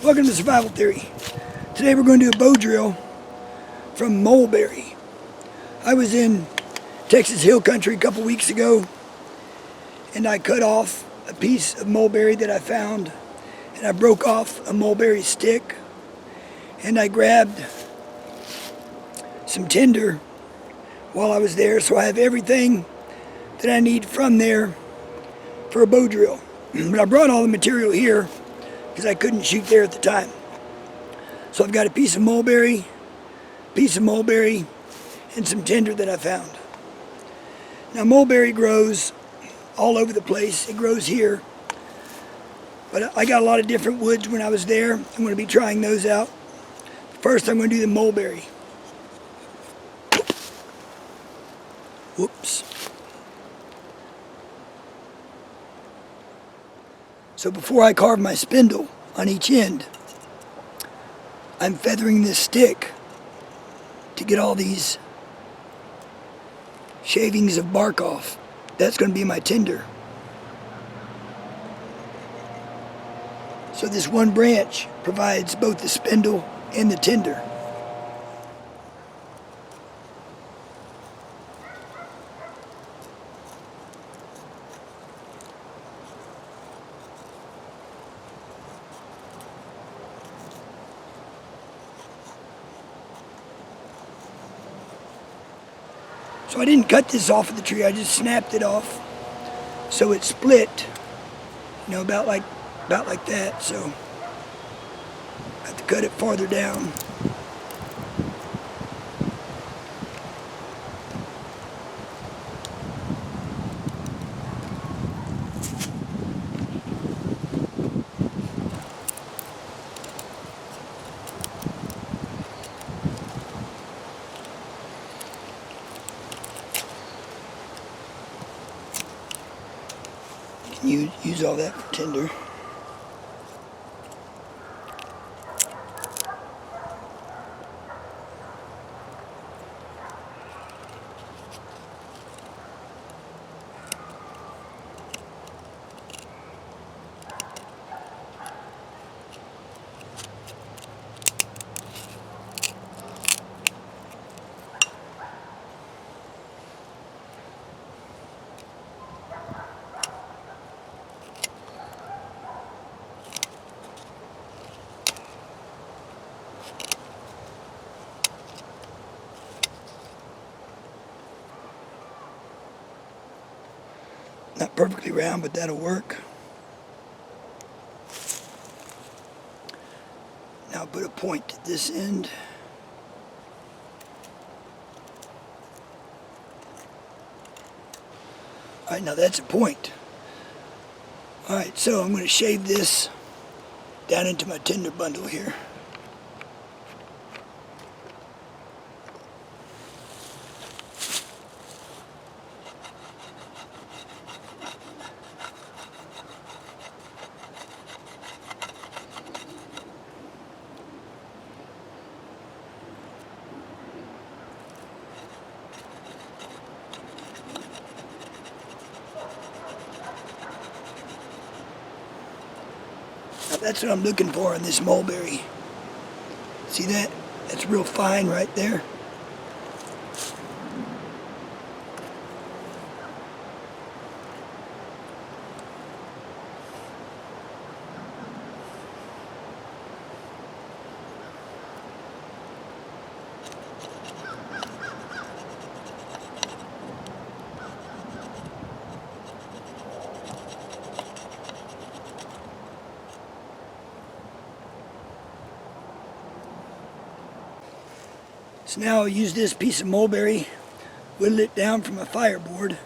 Welcome to Survival Theory. Today we're going to do a bow drill from Mullberry. I was in Texas Hill Country a couple weeks ago and I cut off a piece of mulberry that I found, and I broke off a mulberry stick, and I grabbed some tinder while I was there, so I have everything that I need from there for a bow drill. But I brought all the material here because I couldn't shoot there at the time. So I've got a piece of mulberry, and some tinder that I found. Now mulberry grows all over the place. It grows here. But I got a lot of different woods when I was there. I'm going to be trying those out. First I'm going to do the mulberry. Whoops. So before I carve my spindle on each end, I'm feathering this stick to get all these shavings of bark off. That's going to be my tinder. So this one branch provides both the spindle and the tinder. So I didn't cut this off of the tree, I just snapped it off so it split, about like that. So I have to cut it farther down. You can use all that for tinder. Not perfectly round, but that'll work. Now put a point at this end. Alright, now that's a point. Alright, so I'm going to shave this down into my tinder bundle here. That's what I'm looking for in this mulberry. See that? That's real fine right there. So now I'll use this piece of mulberry, whittle it down from a fireboard.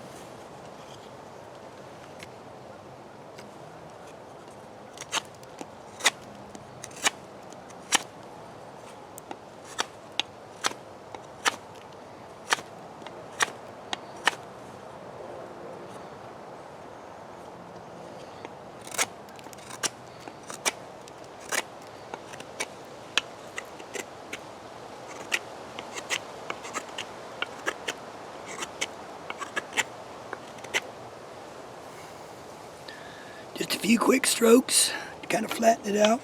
Just a few quick strokes to kind of flatten it out.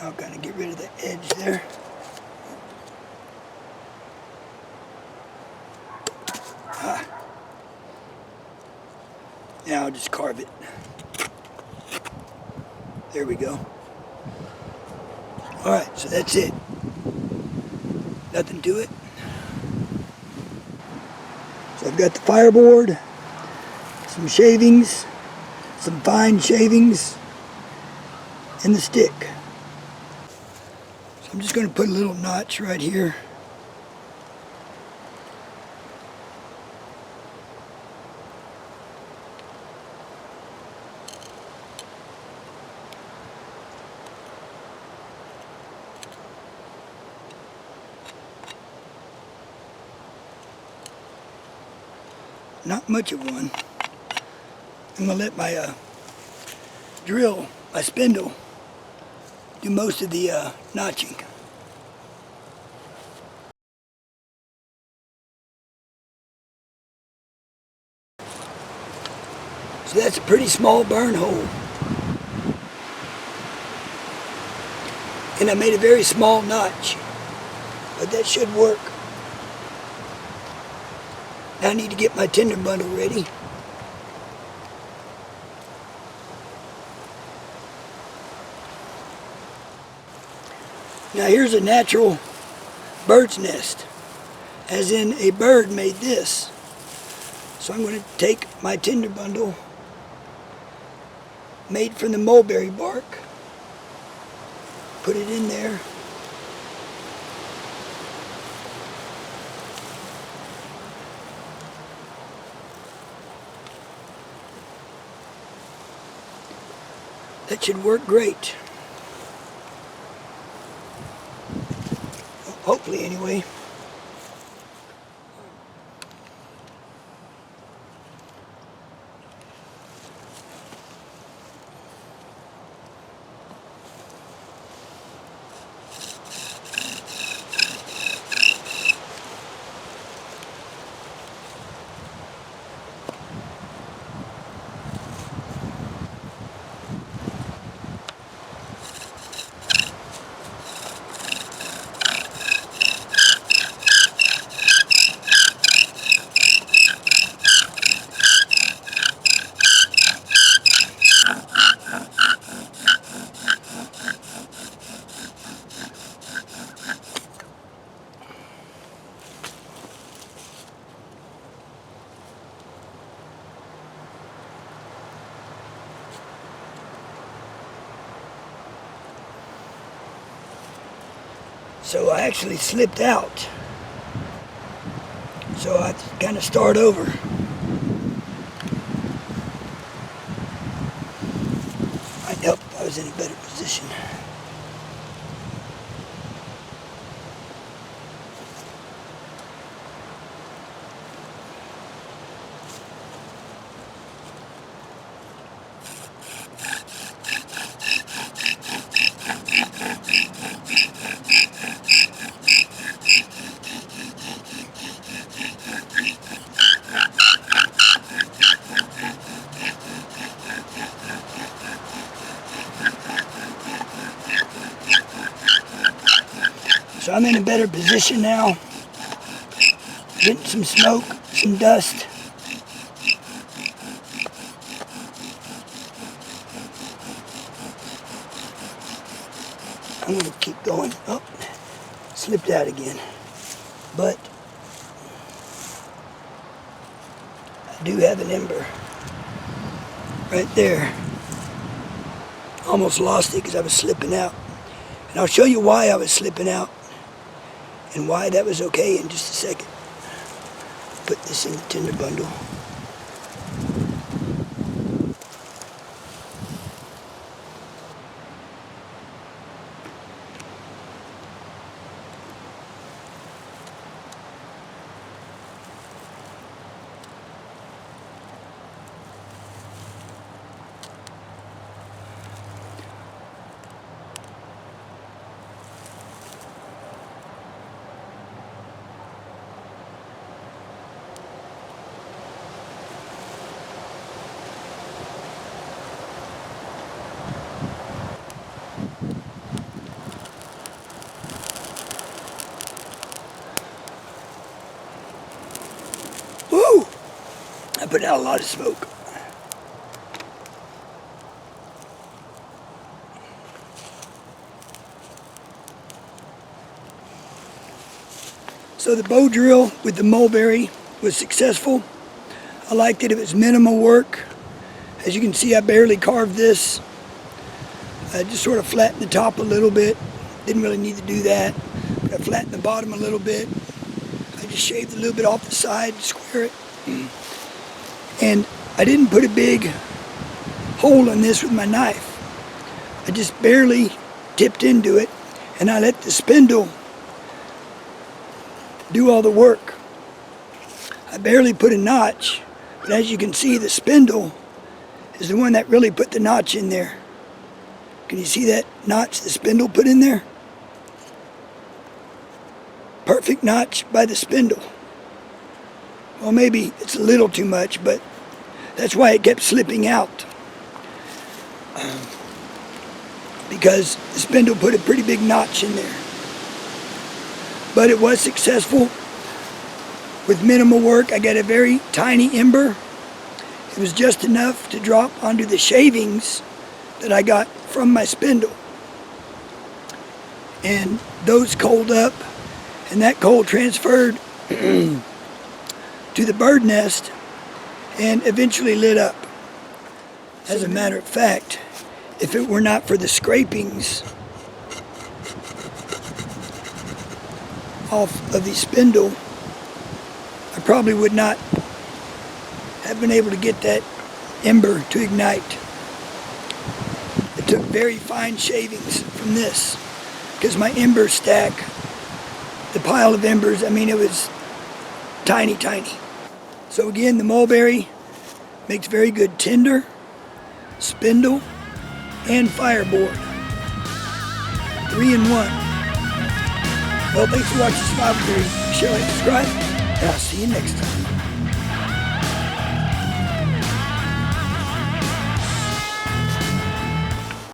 I'll kind of get rid of the edge there. Now I'll just carve it. There we go. Alright, so that's it. Nothing to it. So I've got the fireboard, some shavings, some fine shavings, and the stick. So I'm just going to put a little notch right here. Not much of one. I'm going to let my drill, my spindle, do most of the notching. So that's a pretty small burn hole. And I made a very small notch, but that should work. Now I need to get my tinder bundle ready. Now here's a natural bird's nest, as in a bird made this. So I'm going to take my tinder bundle made from the mulberry bark, put it in there. That should work great. Hopefully, anyway. So I actually slipped out. So I kind of start over. Might help if I was in a better position. So I'm in a better position now. Getting some smoke, some dust. I'm going to keep going. Oh, slipped out again. But I do have an ember right there. Almost lost it because I was slipping out. And I'll show you why I was slipping out and why that was okay in just a second. Put this in the tinder bundle. put out a lot of smoke. So the Bowdrill with the Mullberry was successful. I liked it. It was minimal work. As you can see, I barely carved this. I just sort of flattened the top a little bit. Didn't really need to do that. But I flattened the bottom a little bit. I just shaved a little bit off the side to square it. And I didn't put a big hole in this with my knife. I just barely tipped into it, and I let the spindle do all the work. I barely put a notch, but as you can see, the spindle is the one that really put the notch in there. Can you see that notch the spindle put in there? Perfect notch by the spindle. Well, maybe it's a little too much, but that's why it kept slipping out. Because the spindle put a pretty big notch in there. But it was successful with minimal work. I got a very tiny ember. It was just enough to drop onto the shavings that I got from my spindle. And those coaled up, and that coal transferred to the bird nest and eventually lit up. As a matter of fact, if it were not for the scrapings off of the spindle, I probably would not have been able to get that ember to ignite. It took very fine shavings from this because my ember stack, the pile of embers, I mean, it was tiny, tiny. So again, the Mullberry makes very good tinder, spindle, and fireboard. 3-in-1. Well, thanks for watching Survival Theory. Share, like, subscribe, and I'll see you next time.